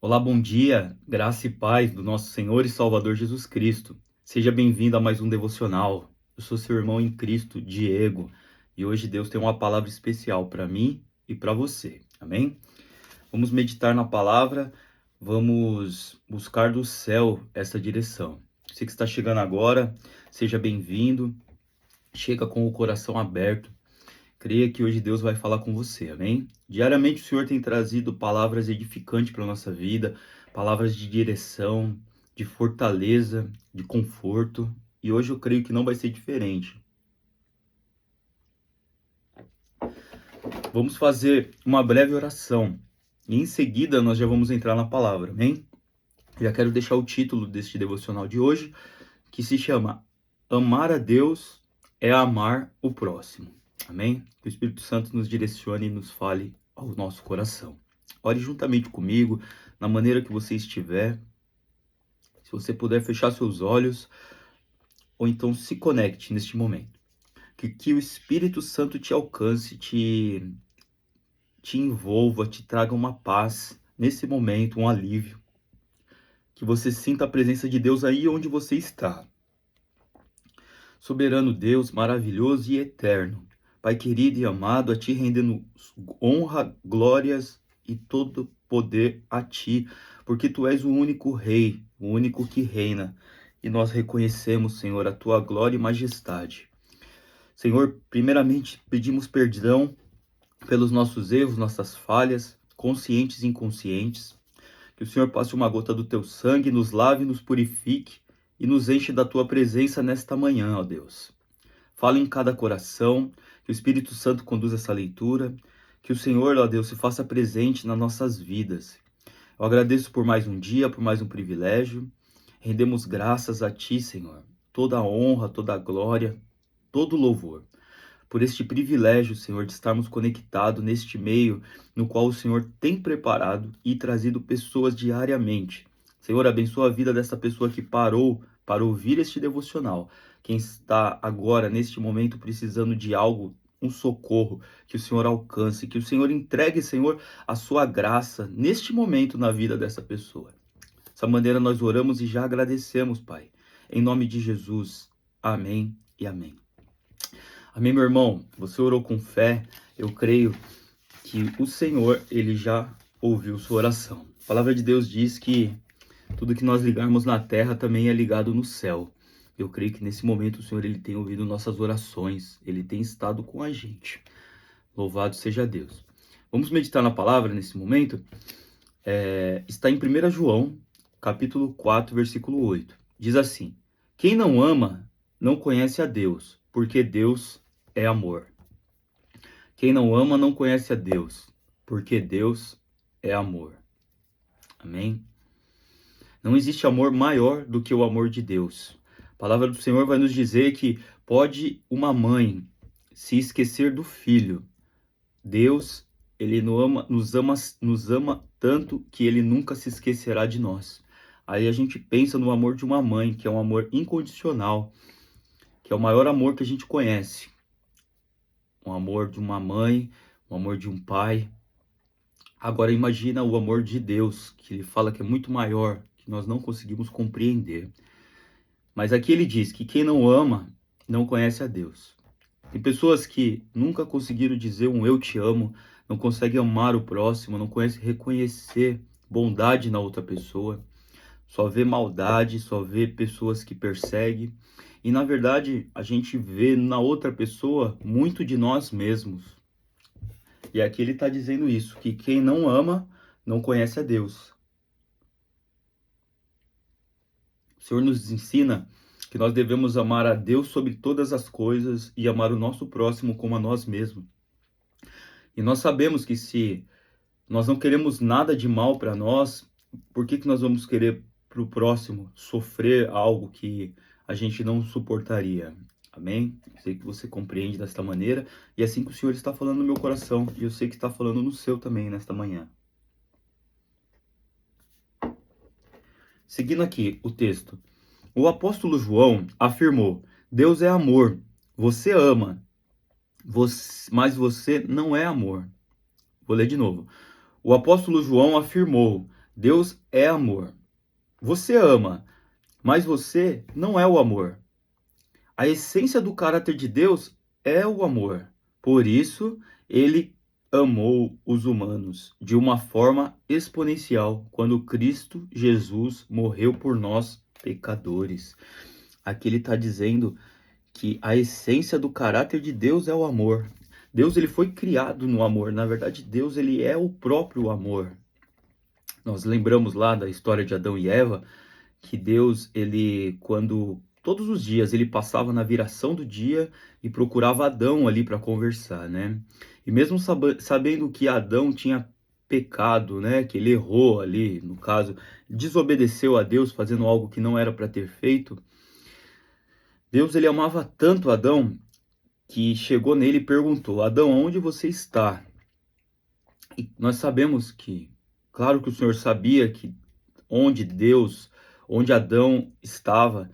Olá, bom dia, graça e paz do nosso Senhor e Salvador Jesus Cristo. Seja bem-vindo a mais um devocional. Eu sou seu irmão em Cristo, Diego, e hoje Deus tem uma palavra especial para mim e para você. Amém? Vamos meditar na palavra, vamos buscar do céu essa direção. Você que está chegando agora, seja bem-vindo. Chega com o coração aberto. Creia que hoje Deus vai falar com você, amém? Diariamente o Senhor tem trazido palavras edificantes para a nossa vida, palavras de direção, de fortaleza, de conforto, e hoje eu creio que não vai ser diferente. Vamos fazer uma breve oração e em seguida nós já vamos entrar na palavra, amém? Já quero deixar o título deste devocional de hoje, que se chama Amar a Deus é amar o próximo. Amém? Que o Espírito Santo nos direcione e nos fale ao nosso coração. Ore juntamente comigo, na maneira que você estiver. Se você puder fechar seus olhos, ou então se conecte neste momento. Que o Espírito Santo te alcance, te envolva, te traga uma paz nesse momento, um alívio. Que você sinta a presença de Deus aí onde você está. Soberano Deus, maravilhoso e eterno, Pai querido e amado, a Ti rendendo honra, glórias e todo poder a Ti, porque Tu és o único Rei, o único que reina, e nós reconhecemos, Senhor, a Tua glória e majestade. Senhor, primeiramente pedimos perdão pelos nossos erros, nossas falhas, conscientes e inconscientes, que o Senhor passe uma gota do Teu sangue, nos lave, nos purifique, e nos enche da Tua presença nesta manhã, ó Deus. Fala em cada coração, que o Espírito Santo conduza essa leitura, que o Senhor, ó Deus, se faça presente nas nossas vidas. Eu agradeço por mais um dia, por mais um privilégio. Rendemos graças a Ti, Senhor. Toda a honra, toda a glória, todo o louvor. Por este privilégio, Senhor, de estarmos conectados neste meio no qual o Senhor tem preparado e trazido pessoas diariamente. Senhor, abençoa a vida dessa pessoa que parou para ouvir este devocional. Quem está agora, neste momento, precisando de algo, um socorro, que o Senhor alcance, que o Senhor entregue, Senhor, a sua graça neste momento na vida dessa pessoa. Dessa maneira nós oramos e já agradecemos, Pai. Em nome de Jesus. Amém e amém. Amém, meu irmão? Você orou com fé, eu creio que o Senhor, Ele já ouviu sua oração. A palavra de Deus diz que tudo que nós ligarmos na terra também é ligado no céu. Eu creio que nesse momento o Senhor, Ele tem ouvido nossas orações, Ele tem estado com a gente. Louvado seja Deus. Vamos meditar na palavra nesse momento? Está em 1 João, capítulo 4, versículo 8. Diz assim: quem não ama, não conhece a Deus, porque Deus é amor. Quem não ama não conhece a Deus, porque Deus é amor. Amém? Não existe amor maior do que o amor de Deus. A palavra do Senhor vai nos dizer que pode uma mãe se esquecer do filho. Deus, Ele nos ama tanto que Ele nunca se esquecerá de nós. Aí a gente pensa no amor de uma mãe, que é um amor incondicional, que é o maior amor que a gente conhece. Um amor de uma mãe, um amor de um pai. Agora imagina o amor de Deus, que ele fala que é muito maior, que nós não conseguimos compreender. Mas aqui ele diz que quem não ama, não conhece a Deus. Tem pessoas que nunca conseguiram dizer um eu te amo, não conseguem amar o próximo, não conseguem reconhecer bondade na outra pessoa, só vê maldade, só vê pessoas que perseguem. E na verdade, a gente vê na outra pessoa muito de nós mesmos. E aqui ele está dizendo isso, que quem não ama, não conhece a Deus. O Senhor nos ensina que nós devemos amar a Deus sobre todas as coisas e amar o nosso próximo como a nós mesmos. E nós sabemos que se nós não queremos nada de mal para nós, por que nós vamos querer para o próximo sofrer algo que a gente não suportaria? Amém? Sei que você compreende desta maneira, e é assim que o Senhor está falando no meu coração, e eu sei que está falando no seu também nesta manhã. Seguindo aqui o texto, o apóstolo João afirmou: Deus é amor, você ama, mas você não é amor. Vou ler de novo. O apóstolo João afirmou: Deus é amor. Você ama, mas você não é o amor. A essência do caráter de Deus é o amor. Por isso, ele amou os humanos de uma forma exponencial quando Cristo Jesus morreu por nós, pecadores. Aqui ele está dizendo que a essência do caráter de Deus é o amor. Deus ele foi criado no amor. Na verdade, Deus ele é o próprio amor. Nós lembramos lá da história de Adão e Eva, que Deus, ele, quando todos os dias ele passava na viração do dia e procurava Adão ali para conversar, né? E mesmo sabendo que Adão tinha pecado, né? Que ele errou ali, no caso, desobedeceu a Deus, fazendo algo que não era para ter feito. Deus, ele amava tanto Adão que chegou nele e perguntou: Adão, onde você está? E nós sabemos que, claro que o Senhor sabia que onde Adão estava,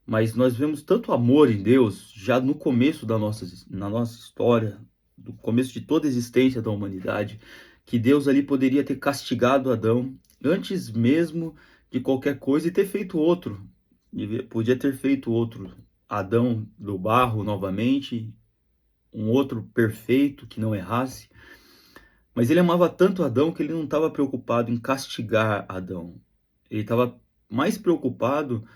mas nós vemos tanto amor em Deus já no começo na nossa história, no começo de toda a existência da humanidade, que Deus ali poderia ter castigado Adão antes mesmo de qualquer coisa e ter feito outro. Podia ter feito outro Adão do barro novamente, um outro perfeito que não errasse. Mas ele amava tanto Adão que ele não estava preocupado em castigar Adão. Ele estava mais preocupado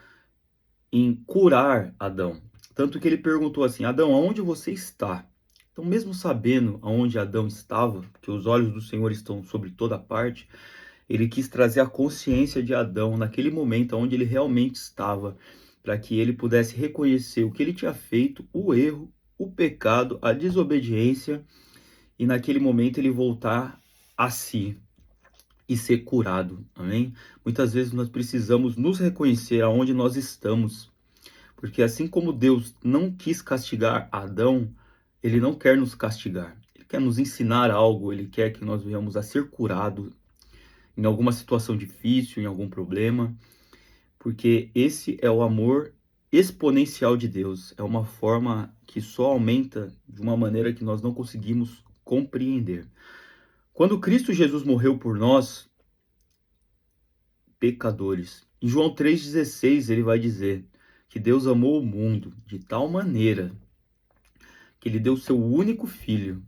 em curar Adão. Tanto que ele perguntou assim: Adão, aonde você está? Então, mesmo sabendo aonde Adão estava, que os olhos do Senhor estão sobre toda parte, ele quis trazer a consciência de Adão naquele momento onde ele realmente estava, para que ele pudesse reconhecer o que ele tinha feito, o erro, o pecado, a desobediência, e naquele momento ele voltar a si e ser curado. Amém? Muitas vezes nós precisamos nos reconhecer aonde nós estamos, porque assim como Deus não quis castigar Adão, ele não quer nos castigar. Ele quer nos ensinar algo, ele quer que nós venhamos a ser curados em alguma situação difícil, em algum problema, porque esse é o amor exponencial de Deus. É uma forma que só aumenta de uma maneira que nós não conseguimos compreender. Quando Cristo Jesus morreu por nós, pecadores, em João 3,16 ele vai dizer que Deus amou o mundo de tal maneira que ele deu seu único filho.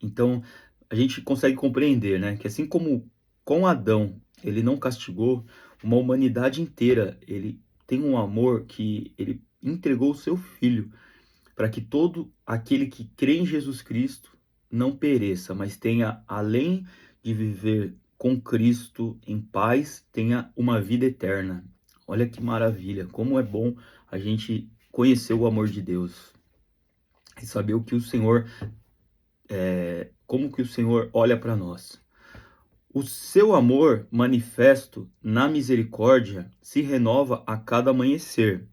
Então, a gente consegue compreender, né, que assim como com Adão ele não castigou, uma humanidade inteira, ele tem um amor que ele entregou o seu filho para que todo aquele que crê em Jesus Cristo não pereça, mas tenha, além de viver com Cristo em paz, tenha uma vida eterna. Olha que maravilha, como é bom a gente conhecer o amor de Deus e saber o que o Senhor, como que o Senhor olha para nós. O seu amor manifesto na misericórdia se renova a cada amanhecer,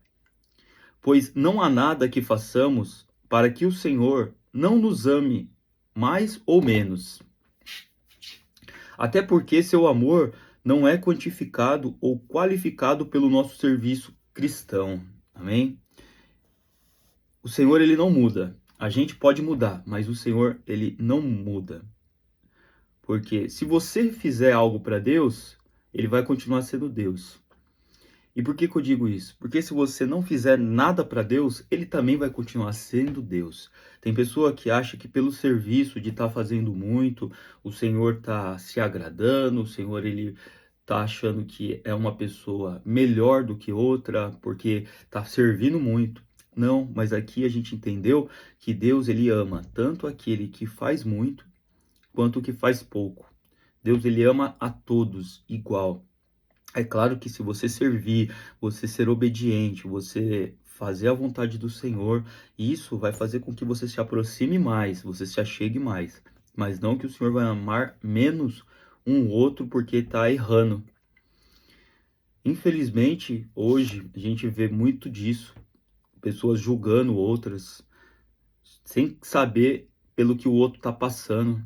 pois não há nada que façamos para que o Senhor não nos ame mais ou menos. Até porque seu amor não é quantificado ou qualificado pelo nosso serviço cristão. Amém? O Senhor, ele não muda. A gente pode mudar, mas o Senhor, ele não muda. Porque se você fizer algo para Deus, ele vai continuar sendo Deus. E por que que eu digo isso? Porque se você não fizer nada para Deus, ele também vai continuar sendo Deus. Tem pessoa que acha que pelo serviço de estar fazendo muito, o Senhor está se agradando, o Senhor ele está achando que é uma pessoa melhor do que outra, porque está servindo muito. Não, mas aqui a gente entendeu que Deus ele ama tanto aquele que faz muito, quanto o que faz pouco. Deus ele ama a todos igual. É claro que se você servir, você ser obediente, você fazer a vontade do Senhor, isso vai fazer com que você se aproxime mais, você se achegue mais. Mas não que o Senhor vai amar menos um outro porque está errando. Infelizmente, hoje a gente vê muito disso, pessoas julgando outras, sem saber pelo que o outro está passando.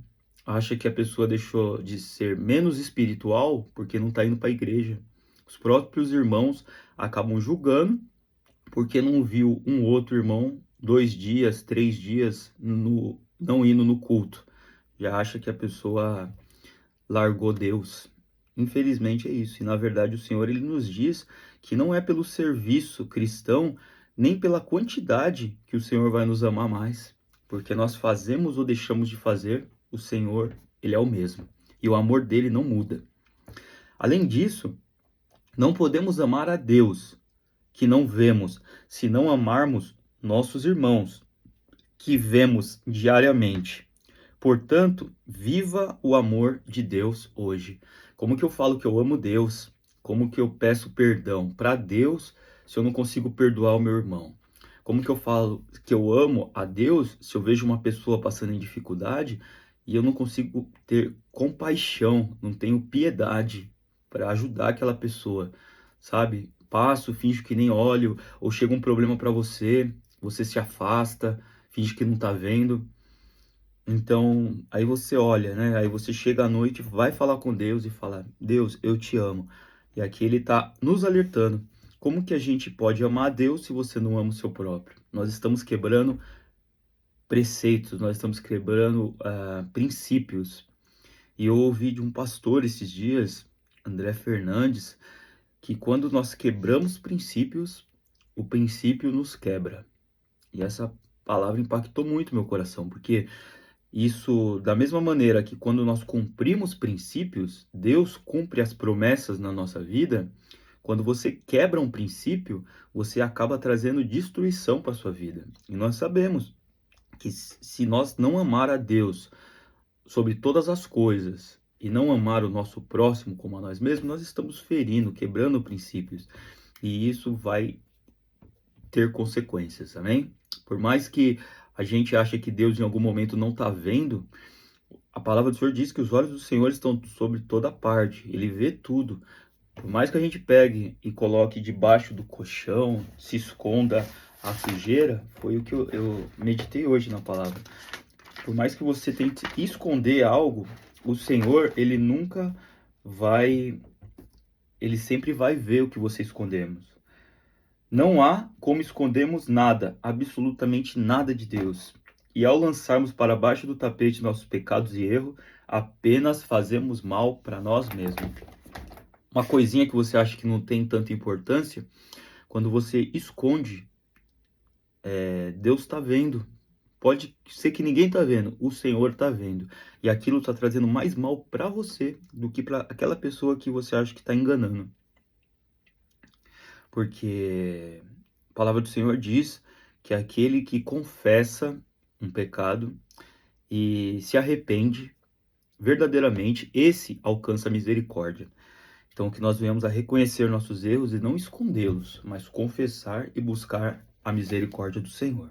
Acha que a pessoa deixou de ser menos espiritual porque não está indo para a igreja. Os próprios irmãos acabam julgando porque não viu um outro irmão 2 dias, 3 dias não indo no culto. Já acha que a pessoa largou Deus. Infelizmente é isso. E na verdade o Senhor ele nos diz que não é pelo serviço cristão, nem pela quantidade que o Senhor vai nos amar mais, porque nós fazemos ou deixamos de fazer, o Senhor, ele é o mesmo. E o amor dele não muda. Além disso, não podemos amar a Deus, que não vemos, se não amarmos nossos irmãos, que vemos diariamente. Portanto, viva o amor de Deus hoje. Como que eu falo que eu amo Deus? Como que eu peço perdão para Deus se eu não consigo perdoar o meu irmão? Como que eu falo que eu amo a Deus se eu vejo uma pessoa passando em dificuldade e eu não consigo ter compaixão, não tenho piedade para ajudar aquela pessoa, sabe? Passo, finjo que nem olho, ou chega um problema para você, você se afasta, finge que não tá vendo. Então, aí você olha, né? Aí você chega à noite, vai falar com Deus e fala: Deus, eu te amo. E aqui ele está nos alertando. Como que a gente pode amar a Deus se você não ama o seu próprio? Nós estamos quebrando preceitos, nós estamos quebrando princípios. E eu ouvi de um pastor esses dias, André Fernandes, que quando nós quebramos princípios, o princípio nos quebra. E essa palavra impactou muito meu coração, porque isso, da mesma maneira que quando nós cumprimos princípios, Deus cumpre as promessas na nossa vida. Quando você quebra um princípio, você acaba trazendo destruição para sua vida. E nós sabemos que se nós não amar a Deus sobre todas as coisas e não amar o nosso próximo como a nós mesmos, nós estamos ferindo, quebrando princípios. E isso vai ter consequências, amém? Por mais que a gente ache que Deus em algum momento não está vendo, a palavra do Senhor diz que os olhos do Senhor estão sobre toda parte, ele vê tudo. Por mais que a gente pegue e coloque debaixo do colchão, se esconda a sujeira, foi o que eu meditei hoje na palavra. Por mais que você tente esconder algo, o Senhor, ele nunca vai, ele sempre vai ver o que você escondemos. Não há como escondermos nada, absolutamente nada de Deus. E ao lançarmos para baixo do tapete nossos pecados e erros, apenas fazemos mal para nós mesmos. Uma coisinha que você acha que não tem tanta importância, quando você esconde, Deus está vendo. Pode ser que ninguém está vendo, o Senhor está vendo. E aquilo está trazendo mais mal para você do que para aquela pessoa que você acha que está enganando. Porque a palavra do Senhor diz que aquele que confessa um pecado e se arrepende verdadeiramente, esse alcança a misericórdia. Então, que nós venhamos a reconhecer nossos erros e não escondê-los, mas confessar e buscar a misericórdia do Senhor.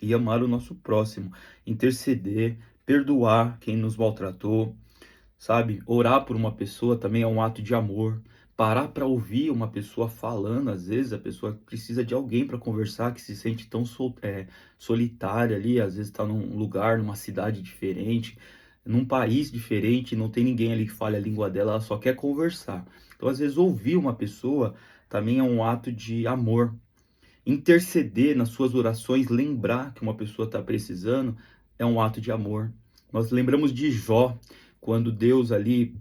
E amar o nosso próximo, interceder, perdoar quem nos maltratou, sabe? Orar por uma pessoa também é um ato de amor. Parar para ouvir uma pessoa falando, às vezes a pessoa precisa de alguém para conversar, que se sente tão solitária ali, às vezes está num lugar, numa cidade diferente, num país diferente, não tem ninguém ali que fale a língua dela, ela só quer conversar. Então, às vezes, ouvir uma pessoa também é um ato de amor. Interceder nas suas orações, lembrar que uma pessoa está precisando, é um ato de amor. Nós lembramos de Jó, quando Deus ali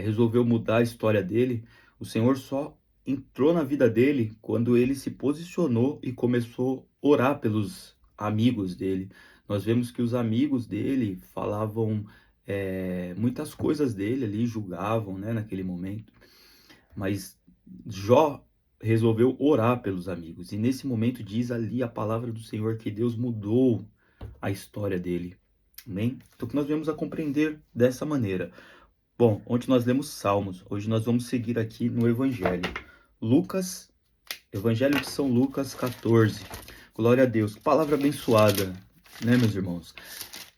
resolveu mudar a história dele, o Senhor só entrou na vida dele quando ele se posicionou e começou a orar pelos amigos dele. Nós vemos que os amigos dele falavam muitas coisas dele ali, julgavam, né, naquele momento. Mas Jó resolveu orar pelos amigos. E nesse momento diz ali a palavra do Senhor que Deus mudou a história dele. Amém? Então que nós vamos a compreender dessa maneira. Bom, ontem nós lemos Salmos, hoje nós vamos seguir aqui no Evangelho. Evangelho de São Lucas 14. Glória a Deus. Palavra abençoada, né, meus irmãos?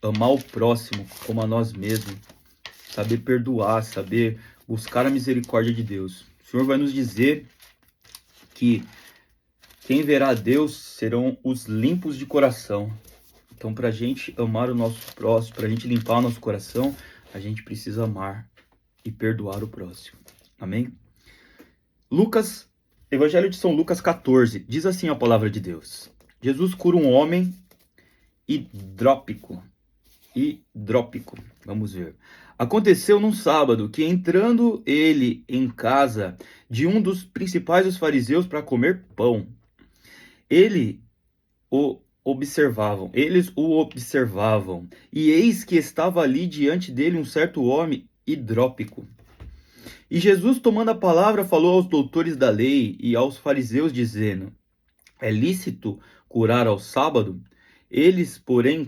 Amar o próximo como a nós mesmos, saber perdoar, saber buscar a misericórdia de Deus. O Senhor vai nos dizer que quem verá a Deus serão os limpos de coração. Então, para a gente amar o nosso próximo, para a gente limpar o nosso coração, a gente precisa amar e perdoar o próximo. Amém? Evangelho de São Lucas 14, diz assim a palavra de Deus. Jesus cura um homem hidrópico. Vamos ver. Aconteceu num sábado que, entrando ele em casa de um dos principais dos fariseus para comer pão, ele eles o observavam, e eis que estava ali diante dele um certo homem hidrópico. E Jesus, tomando a palavra, falou aos doutores da lei e aos fariseus, dizendo: é lícito curar ao sábado? Eles, porém,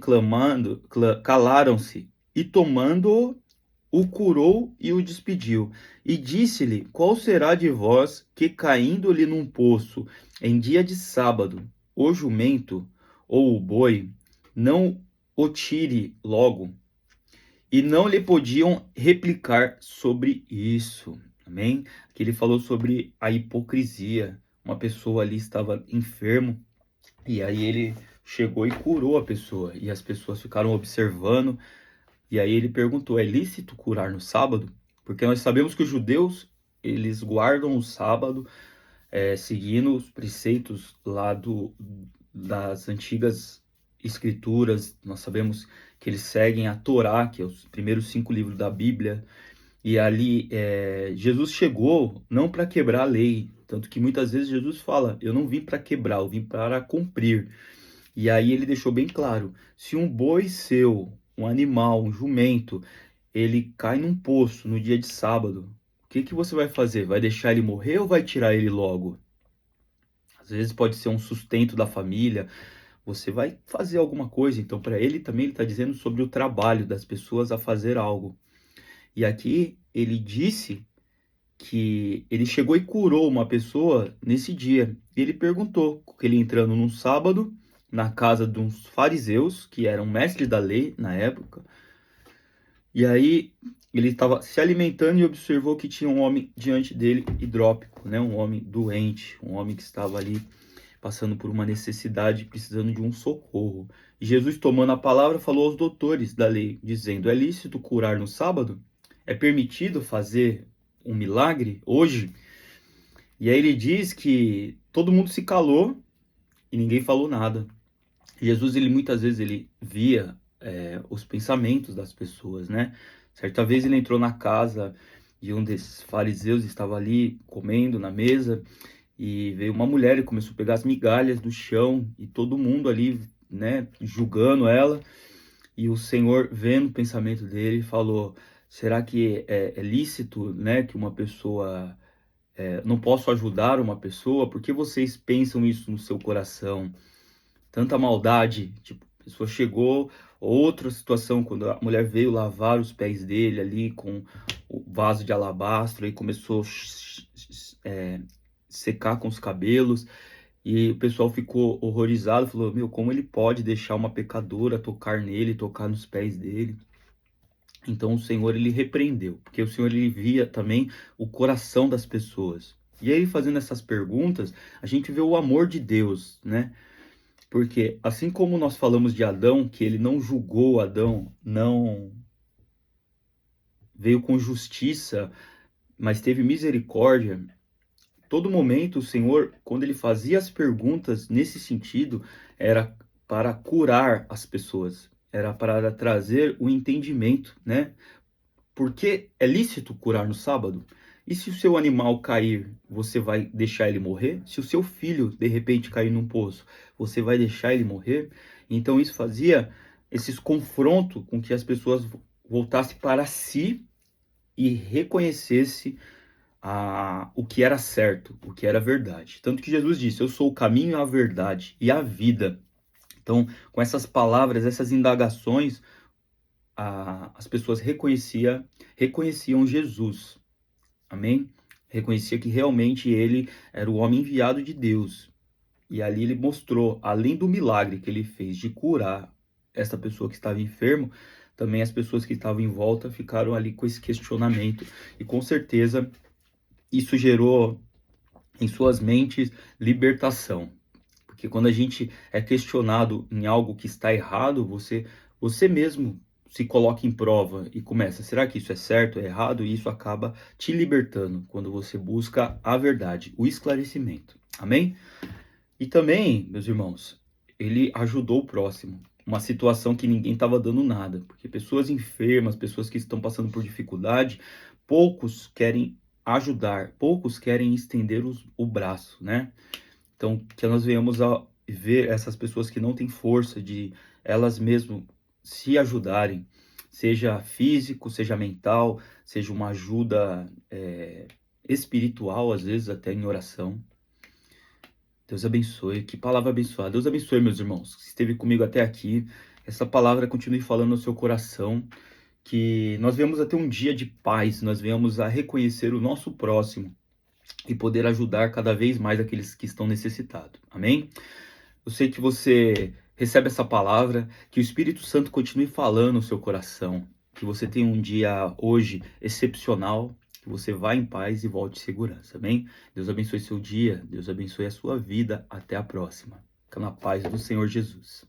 calaram-se, e tomando-o, o curou e o despediu. E disse-lhe: qual será de vós que, caindo-lhe num poço em dia de sábado, o jumento ou o boi, não o tire logo? E não lhe podiam replicar sobre isso. Amém? Aqui ele falou sobre a hipocrisia. Uma pessoa ali estava enfermo, e aí ele chegou e curou a pessoa. E as pessoas ficaram observando. E aí ele perguntou: é lícito curar no sábado? Porque nós sabemos que os judeus, eles guardam o sábado, seguindo os preceitos lá das antigas escrituras. Nós sabemos que eles seguem a Torá, que é os primeiros 5 livros da Bíblia. E ali Jesus chegou não para quebrar a lei, tanto que muitas vezes Jesus fala: eu não vim para quebrar, eu vim para cumprir. E aí ele deixou bem claro: se um boi seu, um animal, um jumento, ele cai num poço no dia de sábado, o que que você vai fazer? Vai deixar ele morrer ou vai tirar ele logo? Às vezes pode ser um sustento da família, você vai fazer alguma coisa. Então, para ele também, ele está dizendo sobre o trabalho das pessoas a fazer algo. E aqui ele disse que ele chegou e curou uma pessoa nesse dia. E ele perguntou, ele entrando num sábado, na casa de uns fariseus, que eram mestres da lei na época. E aí ele estava se alimentando e observou que tinha um homem diante dele hidrópico, né? Um homem doente, um homem que estava ali passando por uma necessidade, precisando de um socorro. E Jesus, tomando a palavra, falou aos doutores da lei, dizendo: é lícito curar no sábado? É permitido fazer um milagre hoje? E aí ele diz que todo mundo se calou e ninguém falou nada. Jesus, ele muitas vezes ele via os pensamentos das pessoas, né? Certa vez ele entrou na casa de um desses fariseus, estava ali comendo na mesa, e veio uma mulher e começou a pegar as migalhas do chão, e todo mundo ali, né, julgando ela. E o Senhor, vendo o pensamento dele, falou: será que é lícito, né, que uma pessoa... não posso ajudar uma pessoa? Por que vocês pensam isso no seu coração? Tanta maldade. Tipo, a pessoa chegou... Outra situação, quando a mulher veio lavar os pés dele ali com o vaso de alabastro, e começou a secar com os cabelos, e o pessoal ficou horrorizado, falou: meu, como ele pode deixar uma pecadora tocar nele, tocar nos pés dele? Então o Senhor, ele repreendeu, porque o Senhor, ele via também o coração das pessoas. E aí, fazendo essas perguntas, a gente vê o amor de Deus, né? Porque assim como nós falamos de Adão, que ele não julgou Adão, não veio com justiça, mas teve misericórdia. Todo momento o Senhor, quando ele fazia as perguntas nesse sentido, era para curar as pessoas, era para trazer o entendimento, né? Porque é lícito curar no sábado? E se o seu animal cair, você vai deixar ele morrer? Se o seu filho, de repente, cair num poço, você vai deixar ele morrer? Então isso fazia esses confrontos com que as pessoas voltassem para si e reconhecessem o que era certo, o que era verdade. Tanto que Jesus disse: eu sou o caminho, a verdade e a vida. Então, com essas palavras, essas indagações, as pessoas reconheciam Jesus. Amém? Reconhecia que realmente ele era o homem enviado de Deus. E ali ele mostrou, além do milagre que ele fez de curar essa pessoa que estava enfermo, também as pessoas que estavam em volta ficaram ali com esse questionamento. E com certeza isso gerou em suas mentes libertação. Porque quando a gente é questionado em algo que está errado, você mesmo se coloca em prova e começa: será que isso é certo, é errado? E isso acaba te libertando quando você busca a verdade, o esclarecimento. Amém? E também, meus irmãos, ele ajudou o próximo. uma situação que ninguém estava dando nada, porque pessoas enfermas, pessoas que estão passando por dificuldade, poucos querem ajudar, poucos querem estender o braço, né? Então, que nós venhamos a ver essas pessoas que não têm força de elas mesmas se ajudarem, seja físico, seja mental, seja uma ajuda espiritual, às vezes até em oração. Deus abençoe, que palavra abençoada. Deus abençoe, meus irmãos, que esteve comigo até aqui. Essa palavra continue falando no seu coração, que nós venhamos a ter um dia de paz, nós venhamos a reconhecer o nosso próximo e poder ajudar cada vez mais aqueles que estão necessitados. Amém? Eu sei que você recebe essa palavra, que o Espírito Santo continue falando no seu coração, que você tenha um dia hoje excepcional, que você vá em paz e volte em segurança, amém? Deus abençoe seu dia, Deus abençoe a sua vida, até a próxima. Fica na paz do Senhor Jesus.